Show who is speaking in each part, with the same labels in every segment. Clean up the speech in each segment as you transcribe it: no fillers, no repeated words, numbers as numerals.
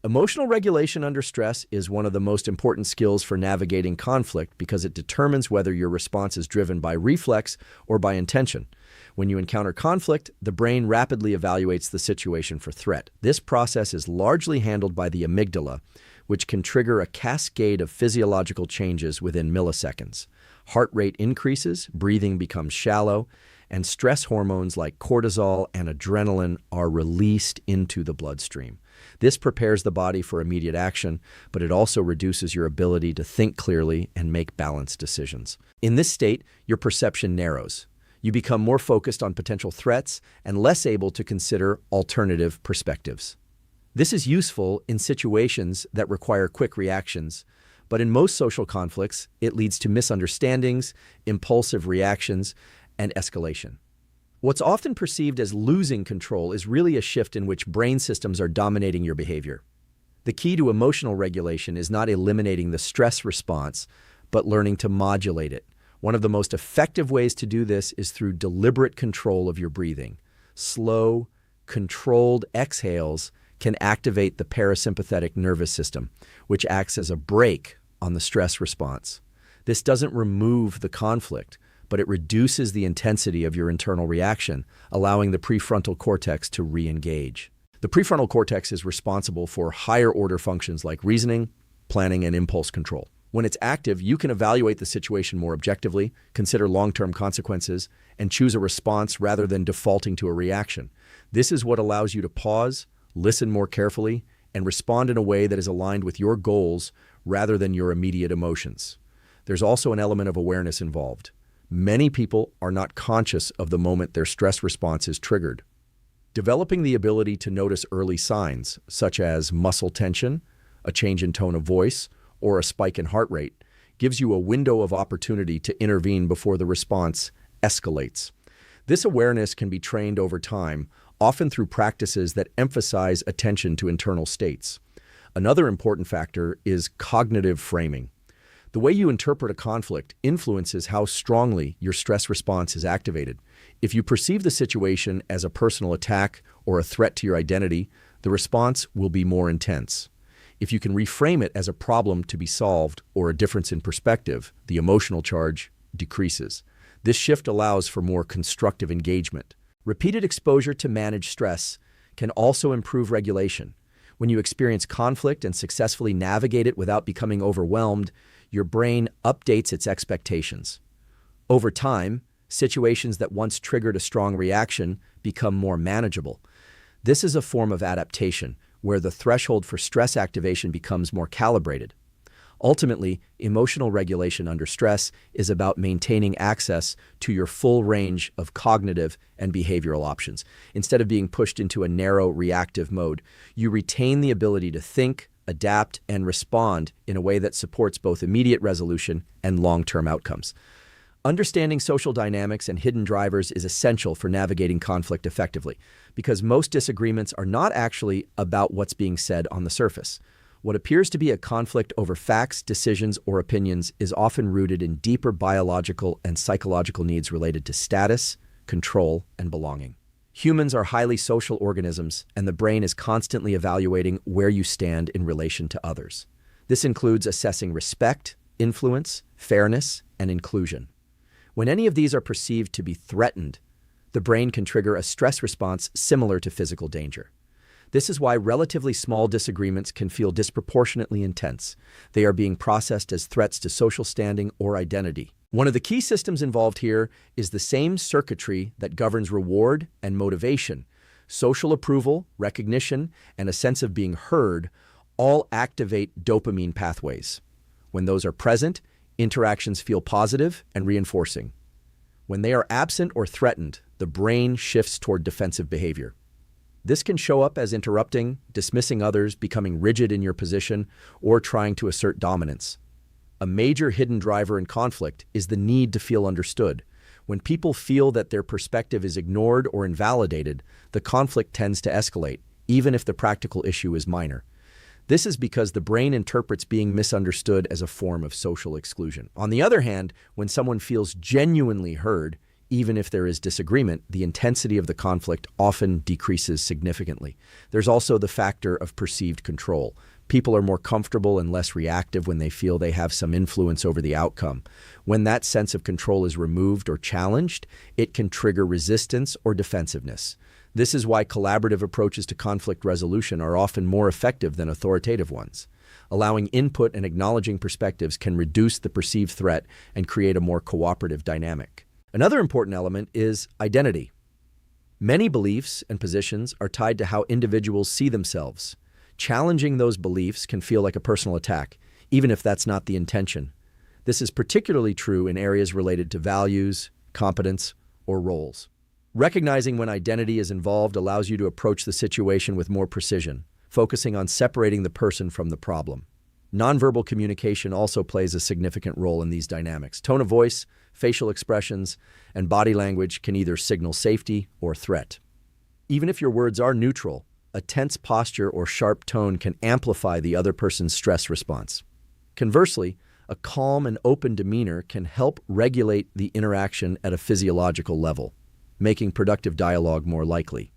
Speaker 1: Emotional regulation under stress is one of the most important skills for navigating conflict because it determines whether your response is driven by reflex or by intention. When you encounter conflict, the brain rapidly evaluates the situation for threat. This process is largely handled by the amygdala, which can trigger a cascade of physiological changes within milliseconds. Heart rate increases, breathing becomes shallow, and stress hormones like cortisol and adrenaline are released into the bloodstream. This prepares the body for immediate action, but it also reduces your ability to think clearly and make balanced decisions. In this state, your perception narrows. You become more focused on potential threats and less able to consider alternative perspectives. This is useful in situations that require quick reactions, but in most social conflicts, it leads to misunderstandings, impulsive reactions, and escalation. What's often perceived as losing control is really a shift in which brain systems are dominating your behavior. The key to emotional regulation is not eliminating the stress response, but learning to modulate it. One of the most effective ways to do this is through deliberate control of your breathing. Slow, controlled exhales can activate the parasympathetic nervous system, which acts as a brake on the stress response. This doesn't remove the conflict, but it reduces the intensity of your internal reaction, allowing the prefrontal cortex to re-engage. The prefrontal cortex is responsible for higher-order functions like reasoning, planning, and impulse control. When it's active, you can evaluate the situation more objectively, consider long-term consequences, and choose a response rather than defaulting to a reaction. This is what allows you to pause, listen more carefully, and respond in a way that is aligned with your goals rather than your immediate emotions. There's also an element of awareness involved. Many people are not conscious of the moment their stress response is triggered. Developing the ability to notice early signs, such as muscle tension, a change in tone of voice, or a spike in heart rate, gives you a window of opportunity to intervene before the response escalates. This awareness can be trained over time, often through practices that emphasize attention to internal states. Another important factor is cognitive framing. The way you interpret a conflict influences how strongly your stress response is activated. If you perceive the situation as a personal attack or a threat to your identity, the response will be more intense. If you can reframe it as a problem to be solved or a difference in perspective, the emotional charge decreases. This shift allows for more constructive engagement. Repeated exposure to manage stress can also improve regulation. When you experience conflict and successfully navigate it without becoming overwhelmed, your brain updates its expectations. Over time, situations that once triggered a strong reaction become more manageable. This is a form of adaptation, where the threshold for stress activation becomes more calibrated. Ultimately, emotional regulation under stress is about maintaining access to your full range of cognitive and behavioral options. Instead of being pushed into a narrow reactive mode, you retain the ability to think, adapt, and respond in a way that supports both immediate resolution and long-term outcomes. Understanding social dynamics and hidden drivers is essential for navigating conflict effectively, because most disagreements are not actually about what's being said on the surface. What appears to be a conflict over facts, decisions, or opinions is often rooted in deeper biological and psychological needs related to status, control, and belonging. Humans are highly social organisms, and the brain is constantly evaluating where you stand in relation to others. This includes assessing respect, influence, fairness, and inclusion. When any of these are perceived to be threatened, the brain can trigger a stress response similar to physical danger. This is why relatively small disagreements can feel disproportionately intense. They are being processed as threats to social standing or identity. One of the key systems involved here is the same circuitry that governs reward and motivation. Social approval, recognition, and a sense of being heard all activate dopamine pathways. When those are present, interactions feel positive and reinforcing. When they are absent or threatened, the brain shifts toward defensive behavior. This can show up as interrupting, dismissing others, becoming rigid in your position, or trying to assert dominance. A major hidden driver in conflict is the need to feel understood. When people feel that their perspective is ignored or invalidated, the conflict tends to escalate, even if the practical issue is minor. This is because the brain interprets being misunderstood as a form of social exclusion. On the other hand, when someone feels genuinely heard, Even if there is disagreement, the intensity of the conflict often decreases significantly. There's also the factor of perceived control. People are more comfortable and less reactive when they feel they have some influence over the outcome. When that sense of control is removed or challenged, it can trigger resistance or defensiveness. This is why collaborative approaches to conflict resolution are often more effective than authoritative ones. Allowing input and acknowledging perspectives can reduce the perceived threat and create a more cooperative dynamic. Another important element is identity. Many beliefs and positions are tied to how individuals see themselves. Challenging those beliefs can feel like a personal attack, even if that's not the intention. This is particularly true in areas related to values, competence, or roles. Recognizing when identity is involved allows you to approach the situation with more precision, focusing on separating the person from the problem. Nonverbal communication also plays a significant role in these dynamics. Tone of voice, facial expressions, and body language can either signal safety or threat. Even if your words are neutral, a tense posture or sharp tone can amplify the other person's stress response. Conversely, a calm and open demeanor can help regulate the interaction at a physiological level, making productive dialogue more likely.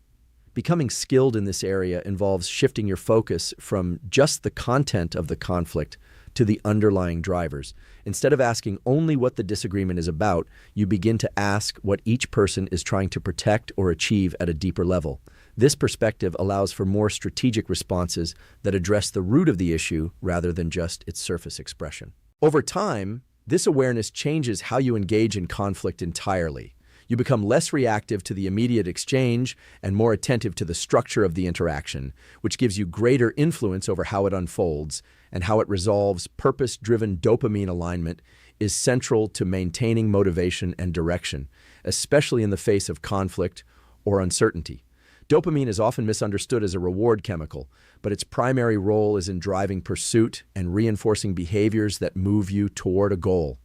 Speaker 1: Becoming skilled in this area involves shifting your focus from just the content of the conflict to the underlying drivers. Instead of asking only what the disagreement is about, you begin to ask what each person is trying to protect or achieve at a deeper level. This perspective allows for more strategic responses that address the root of the issue rather than just its surface expression. Over time, this awareness changes how you engage in conflict entirely. You become less reactive to the immediate exchange and more attentive to the structure of the interaction, which gives you greater influence over how it unfolds and how it resolves. Purpose-driven dopamine alignment is central to maintaining motivation and direction, especially in the face of conflict or uncertainty. Dopamine is often misunderstood as a reward chemical, but its primary role is in driving pursuit and reinforcing behaviors that move you toward a goal.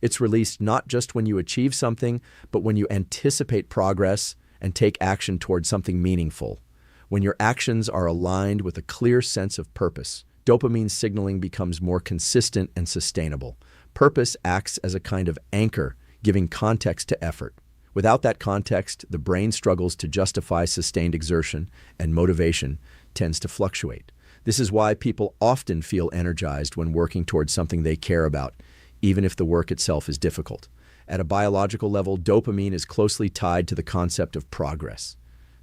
Speaker 1: It's released not just when you achieve something, but when you anticipate progress and take action toward something meaningful. When your actions are aligned with a clear sense of purpose, dopamine signaling becomes more consistent and sustainable. Purpose acts as a kind of anchor, giving context to effort. Without that context, the brain struggles to justify sustained exertion, and motivation tends to fluctuate. This is why people often feel energized when working towards something they care about, even if the work itself is difficult. At a biological level, dopamine is closely tied to the concept of progress.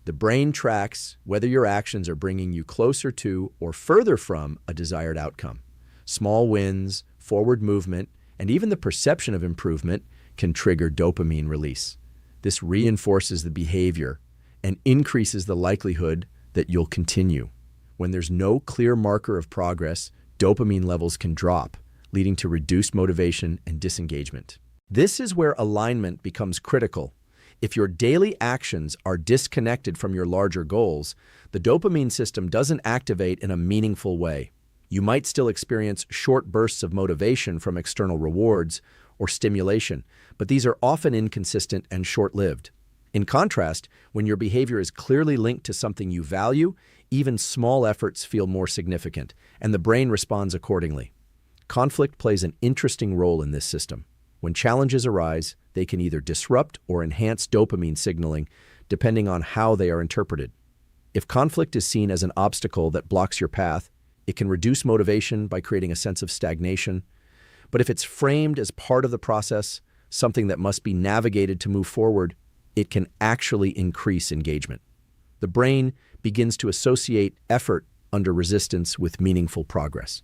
Speaker 1: The brain tracks whether your actions are bringing you closer to or further from a desired outcome. Small wins, forward movement, and even the perception of improvement can trigger dopamine release. This reinforces the behavior and increases the likelihood that you'll continue. When there's no clear marker of progress, dopamine levels can drop, leading to reduced motivation and disengagement. This is where alignment becomes critical. If your daily actions are disconnected from your larger goals, the dopamine system doesn't activate in a meaningful way. You might still experience short bursts of motivation from external rewards or stimulation, but these are often inconsistent and short-lived. In contrast, when your behavior is clearly linked to something you value, even small efforts feel more significant, and the brain responds accordingly. Conflict plays an interesting role in this system. When challenges arise, they can either disrupt or enhance dopamine signaling, depending on how they are interpreted. If conflict is seen as an obstacle that blocks your path, it can reduce motivation by creating a sense of stagnation. But if it's framed as part of the process, something that must be navigated to move forward, it can actually increase engagement. The brain begins to associate effort under resistance with meaningful progress.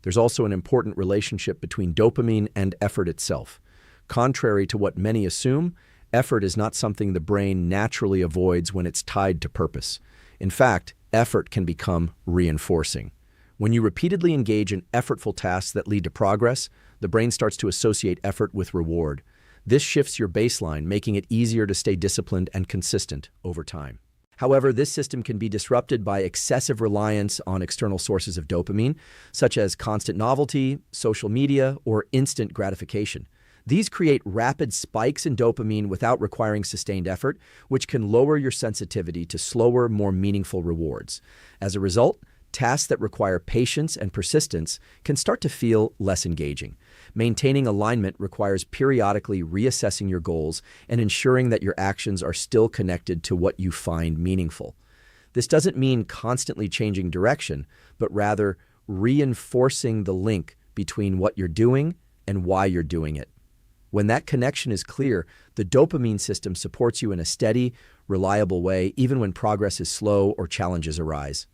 Speaker 1: There's also an important relationship between dopamine and effort itself. Contrary to what many assume, effort is not something the brain naturally avoids when it's tied to purpose. In fact, effort can become reinforcing. When you repeatedly engage in effortful tasks that lead to progress, the brain starts to associate effort with reward. This shifts your baseline, making it easier to stay disciplined and consistent over time. However, this system can be disrupted by excessive reliance on external sources of dopamine, such as constant novelty, social media, or instant gratification. These create rapid spikes in dopamine without requiring sustained effort, which can lower your sensitivity to slower, more meaningful rewards. As a result, Tasks that require patience and persistence can start to feel less engaging. Maintaining alignment requires periodically reassessing your goals and ensuring that your actions are still connected to what you find meaningful. This doesn't mean constantly changing direction, but rather reinforcing the link between what you're doing and why you're doing it. When that connection is clear, the dopamine system supports you in a steady, reliable way, even when progress is slow or challenges arise.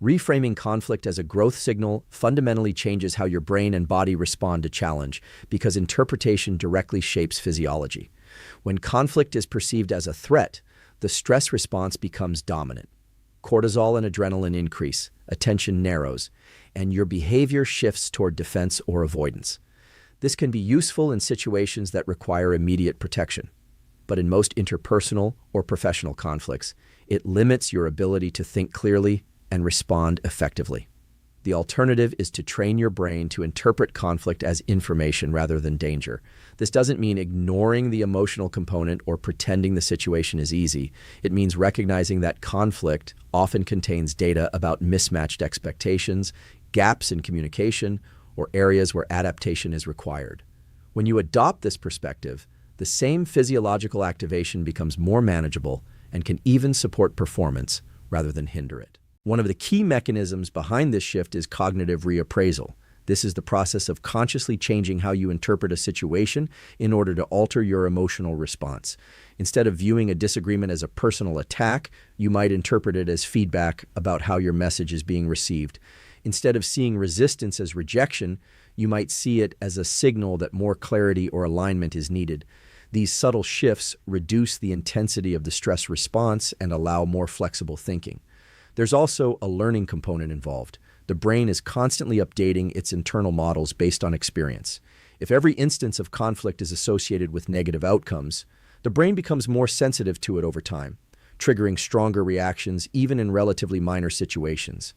Speaker 1: Reframing conflict as a growth signal fundamentally changes how your brain and body respond to challenge, because interpretation directly shapes physiology. When conflict is perceived as a threat, the stress response becomes dominant. Cortisol and adrenaline increase, attention narrows, and your behavior shifts toward defense or avoidance. This can be useful in situations that require immediate protection, but in most interpersonal or professional conflicts, it limits your ability to think clearly and respond effectively. The alternative is to train your brain to interpret conflict as information rather than danger. This doesn't mean ignoring the emotional component or pretending the situation is easy. It means recognizing that conflict often contains data about mismatched expectations, gaps in communication, or areas where adaptation is required. When you adopt this perspective, the same physiological activation becomes more manageable and can even support performance rather than hinder it. One of the key mechanisms behind this shift is cognitive reappraisal. This is the process of consciously changing how you interpret a situation in order to alter your emotional response. Instead of viewing a disagreement as a personal attack, you might interpret it as feedback about how your message is being received. Instead of seeing resistance as rejection, you might see it as a signal that more clarity or alignment is needed. These subtle shifts reduce the intensity of the stress response and allow more flexible thinking. There's also a learning component involved. The brain is constantly updating its internal models based on experience. If every instance of conflict is associated with negative outcomes, the brain becomes more sensitive to it over time, triggering stronger reactions even in relatively minor situations.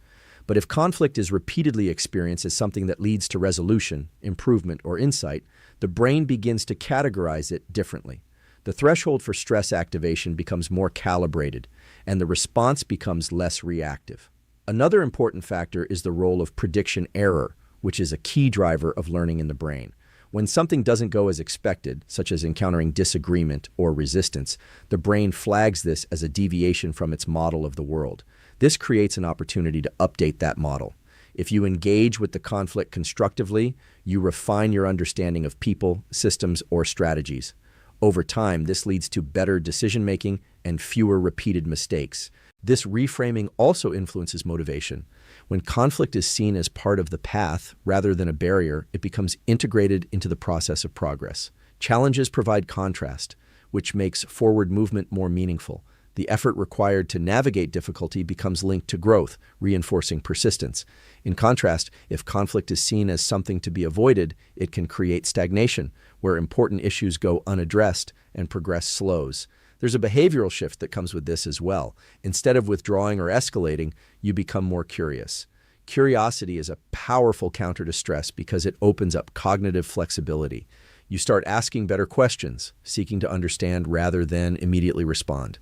Speaker 1: But if conflict is repeatedly experienced as something that leads to resolution, improvement, or insight, the brain begins to categorize it differently. The threshold for stress activation becomes more calibrated, and the response becomes less reactive. Another important factor is the role of prediction error, which is a key driver of learning in the brain. When something doesn't go as expected, such as encountering disagreement or resistance, the brain flags this as a deviation from its model of the world. This creates an opportunity to update that model. If you engage with the conflict constructively, you refine your understanding of people, systems, or strategies. Over time, this leads to better decision-making and fewer repeated mistakes. This reframing also influences motivation. When conflict is seen as part of the path rather than a barrier, it becomes integrated into the process of progress. Challenges provide contrast, which makes forward movement more meaningful. The effort required to navigate difficulty becomes linked to growth, reinforcing persistence. In contrast, if conflict is seen as something to be avoided, it can create stagnation, where important issues go unaddressed and progress slows. There's a behavioral shift that comes with this as well. Instead of withdrawing or escalating, you become more curious. Curiosity is a powerful counter to stress because it opens up cognitive flexibility. You start asking better questions, seeking to understand rather than immediately respond.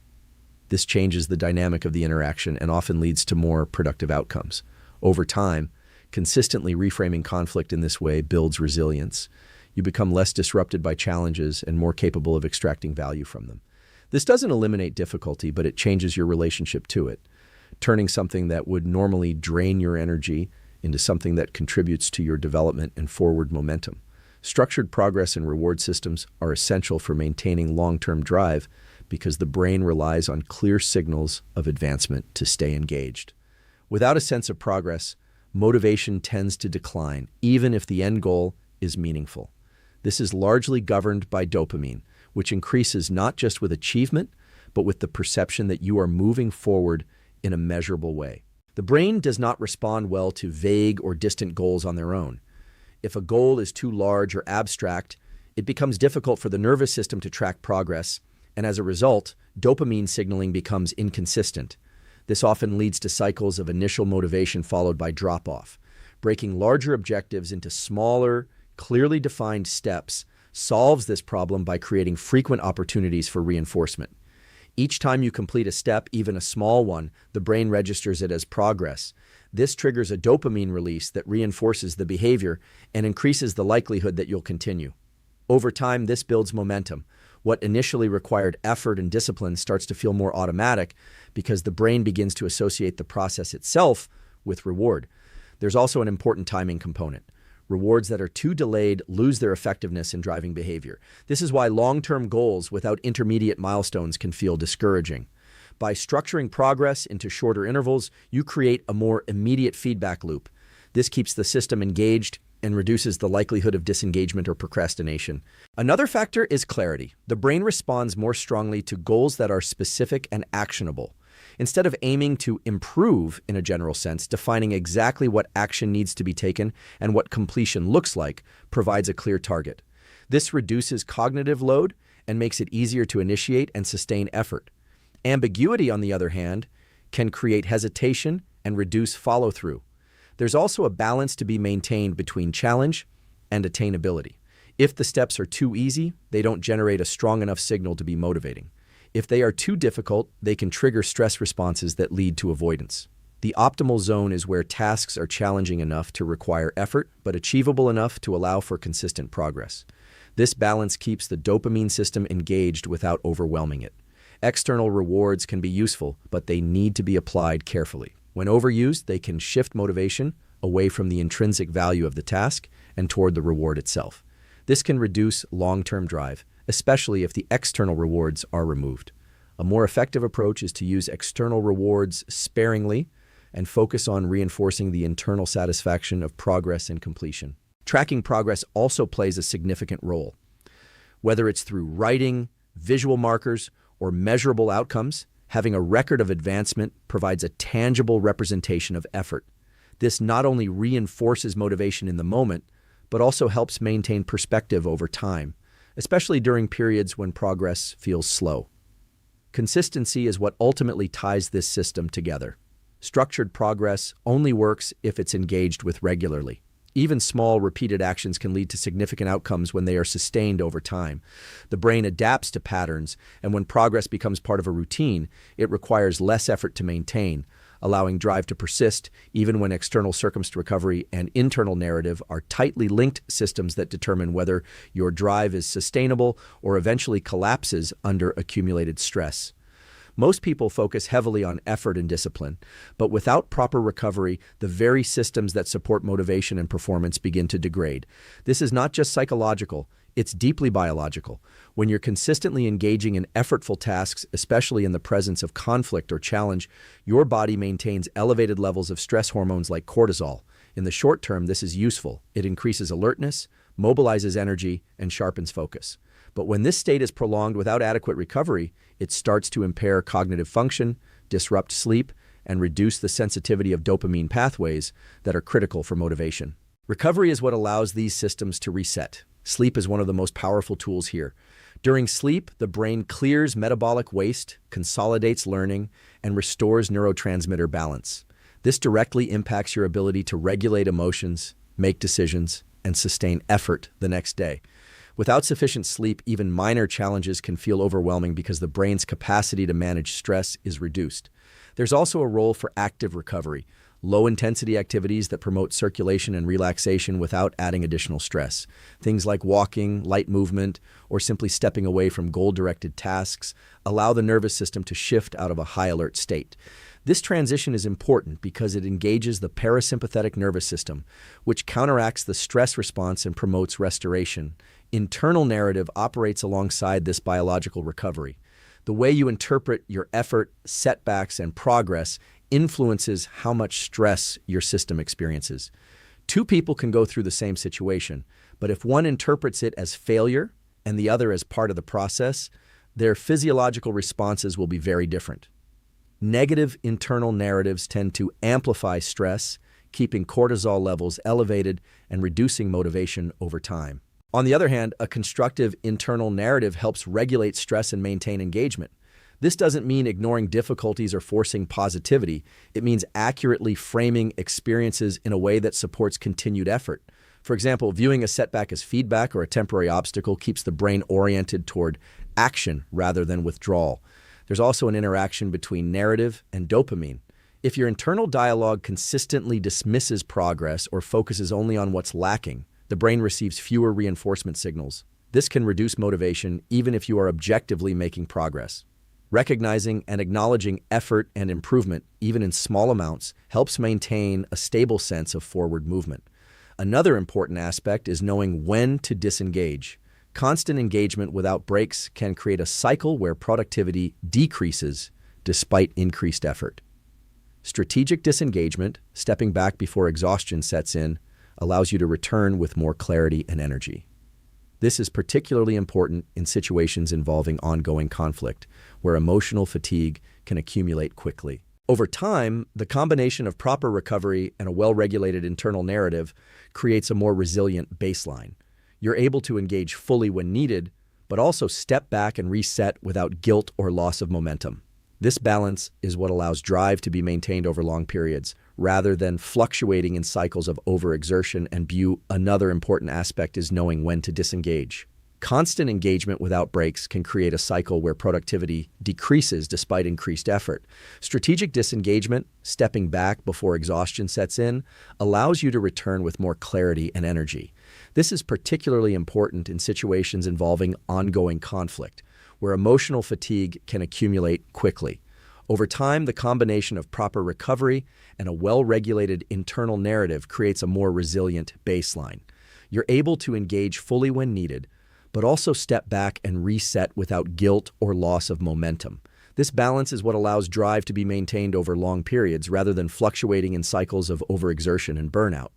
Speaker 1: This changes the dynamic of the interaction and often leads to more productive outcomes. Over time, consistently reframing conflict in this way builds resilience. You become less disrupted by challenges and more capable of extracting value from them. This doesn't eliminate difficulty, but it changes your relationship to it, turning something that would normally drain your energy into something that contributes to your development and forward momentum. Structured progress and reward systems are essential for maintaining long-term drive because the brain relies on clear signals of advancement to stay engaged. Without a sense of progress, motivation tends to decline, even if the end goal is meaningful. This is largely governed by dopamine, which increases not just with achievement, but with the perception that you are moving forward in a measurable way. The brain does not respond well to vague or distant goals on their own. If a goal is too large or abstract, it becomes difficult for the nervous system to track progress, and as a result, dopamine signaling becomes inconsistent. This often leads to cycles of initial motivation followed by drop-off. Breaking larger objectives into smaller, clearly defined steps solves this problem by creating frequent opportunities for reinforcement. Each time you complete a step, even a small one, the brain registers it as progress. This triggers a dopamine release that reinforces the behavior and increases the likelihood that you'll continue. Over time, this builds momentum. What initially required effort and discipline starts to feel more automatic because the brain begins to associate the process itself with reward. There's also an important timing component. Rewards that are too delayed lose their effectiveness in driving behavior. This is why long-term goals without intermediate milestones can feel discouraging. By structuring progress into shorter intervals, you create a more immediate feedback loop. This keeps the system engaged and reduces the likelihood of disengagement or procrastination. Another factor is clarity. The brain responds more strongly to goals that are specific and actionable. Instead of aiming to improve in a general sense, defining exactly what action needs to be taken and what completion looks like provides a clear target. This reduces cognitive load and makes it easier to initiate and sustain effort. Ambiguity, on the other hand, can create hesitation and reduce follow-through. There's also a balance to be maintained between challenge and attainability. If the steps are too easy, they don't generate a strong enough signal to be motivating. If they are too difficult, they can trigger stress responses that lead to avoidance. The optimal zone is where tasks are challenging enough to require effort, but achievable enough to allow for consistent progress. This balance keeps the dopamine system engaged without overwhelming it. External rewards can be useful, but they need to be applied carefully. When overused, they can shift motivation away from the intrinsic value of the task and toward the reward itself. This can reduce long-term drive, especially if the external rewards are removed. A more effective approach is to use external rewards sparingly and focus on reinforcing the internal satisfaction of progress and completion. Tracking progress also plays a significant role. Whether it's through writing, visual markers, or measurable outcomes, having a record of advancement provides a tangible representation of effort. This not only reinforces motivation in the moment, but also helps maintain perspective over time, especially during periods when progress feels slow. Consistency is what ultimately ties this system together. Structured progress only works if it's engaged with regularly. Even small, repeated actions can lead to significant outcomes when they are sustained over time. The brain adapts to patterns, and when progress becomes part of a routine, it requires less effort to maintain, allowing drive to persist even when external circumstance recovery and internal narrative are tightly linked systems that determine whether your drive is sustainable or eventually collapses under accumulated stress. Most people focus heavily on effort and discipline, but without proper recovery, the very systems that support motivation and performance begin to degrade. This is not just psychological, it's deeply biological. When you're consistently engaging in effortful tasks, especially in the presence of conflict or challenge, your body maintains elevated levels of stress hormones like cortisol. In the short term, this is useful. It increases alertness, mobilizes energy, and sharpens focus. But when this state is prolonged without adequate recovery, it starts to impair cognitive function, disrupt sleep, and reduce the sensitivity of dopamine pathways that are critical for motivation. Recovery is what allows these systems to reset. Sleep is one of the most powerful tools here. During sleep, the brain clears metabolic waste, consolidates learning, and restores neurotransmitter balance. This directly impacts your ability to regulate emotions, make decisions, and sustain effort the next day. Without sufficient sleep, even minor challenges can feel overwhelming because the brain's capacity to manage stress is reduced. There's also a role for active recovery, low-intensity activities that promote circulation and relaxation without adding additional stress. Things like walking, light movement, or simply stepping away from goal-directed tasks allow the nervous system to shift out of a high-alert state. This transition is important because it engages the parasympathetic nervous system, which counteracts the stress response and promotes restoration. Internal narrative operates alongside this biological recovery. The way you interpret your effort, setbacks, and progress influences how much stress your system experiences. Two people can go through the same situation, but if one interprets it as failure and the other as part of the process, their physiological responses will be very different. Negative internal narratives tend to amplify stress, keeping cortisol levels elevated and reducing motivation over time. On the other hand, a constructive internal narrative helps regulate stress and maintain engagement. This doesn't mean ignoring difficulties or forcing positivity. It means accurately framing experiences in a way that supports continued effort. For example, viewing a setback as feedback or a temporary obstacle keeps the brain oriented toward action rather than withdrawal. There's also an interaction between narrative and dopamine. If your internal dialogue consistently dismisses progress or focuses only on what's lacking, the brain receives fewer reinforcement signals. This can reduce motivation even if you are objectively making progress. Recognizing and acknowledging effort and improvement, even in small amounts, helps maintain a stable sense of forward movement. Another important aspect is knowing when to disengage. Constant engagement without breaks can create a cycle where productivity decreases despite increased effort. Strategic disengagement, stepping back before exhaustion sets in, allows you to return with more clarity and energy. This is particularly important in situations involving ongoing conflict, where emotional fatigue can accumulate quickly. Over time, the combination of proper recovery and a well-regulated internal narrative creates a more resilient baseline. You're able to engage fully when needed, but also step back and reset without guilt or loss of momentum. This balance is what allows drive to be maintained over long periods, rather than fluctuating in cycles of overexertion and BU. Another important aspect is knowing when to disengage. Constant engagement without breaks can create a cycle where productivity decreases despite increased effort. Strategic disengagement, stepping back before exhaustion sets in, allows you to return with more clarity and energy. This is particularly important in situations involving ongoing conflict, where emotional fatigue can accumulate quickly. Over time, the combination of proper recovery and a well-regulated internal narrative creates a more resilient baseline. You're able to engage fully when needed, but also step back and reset without guilt or loss of momentum. This balance is what allows drive to be maintained over long periods rather than fluctuating in cycles of overexertion and burnout.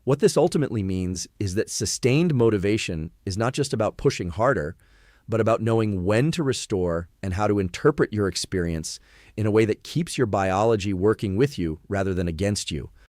Speaker 1: What this ultimately means is that sustained motivation is not just about pushing harder, but about knowing when to restore and how to interpret your experience in a way that keeps your biology working with you rather than against you.